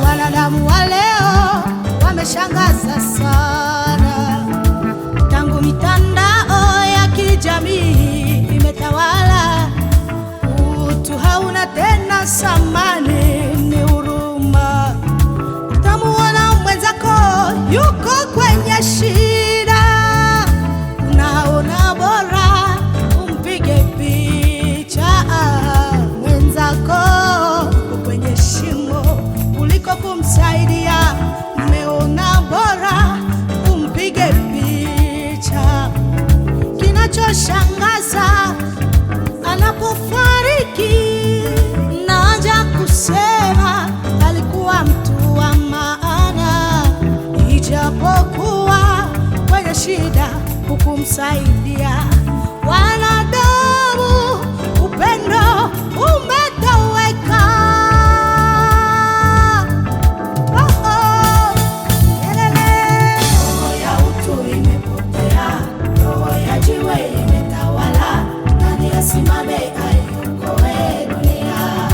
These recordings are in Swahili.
Wanadamu wa leo wameshangaza sana, tangu mitandao ya kijamii imetawala. Utu hauna tena samani, ni huruma. Utamuona mwenzako yuko kwenye shida, unaona bora umpige picha mwenzako kwenye shimo kuliko kumsaidia. Umeona bora umpige picha. Kinachoshangaza, anapofariki naja kusema alikuwa mtu wa maana, ijapokuwa kwenye shida hukumsaidia. Wanadamu, upendo umetoweka. Simame aiokoe dunia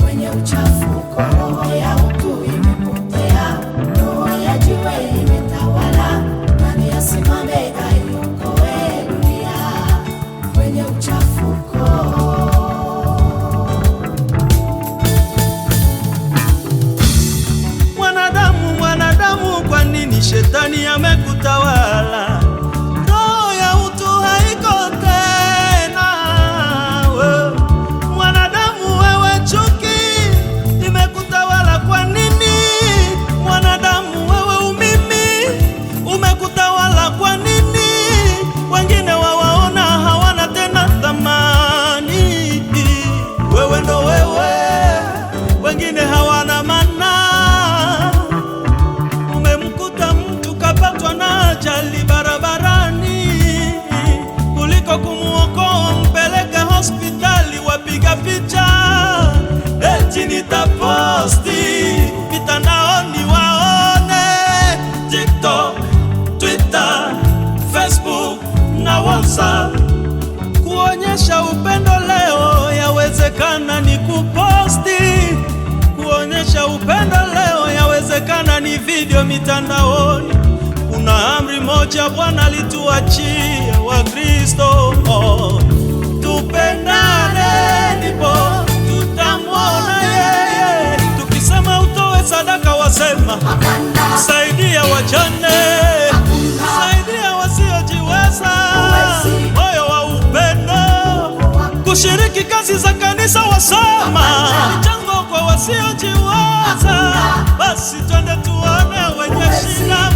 kwenye uchafuko. Roho ya utu imepotea, roho ya jiwe imetawala. Nani asimame aiokoe dunia kwenye uchafuko? Mwanadamu, kwa nini shetani amekutawala? Roho ya utu haiko ajali barabarani, kuliko kumuokoa mpeleke hospitali. Wapiga picha eti nitaposti mitandaoni waone, TikTok, Twitter, Facebook na WhatsApp. Kuonyesha upendo leo yawezekana ni kuposti, kuonyesha upendo leo yawezekana ni video mitandaoni. Kuna amri moja Bwana alituachia Wakristo, tupendane, ndipo tutamwona yeye. Tukisema utoe sadaka wasema saidia wajane, saidia wasiojiweza. Moyo wa upendo, kushiriki kazi za kanisa wasema michango kwa wasiojiweza. Basi twende tuone wenye shida.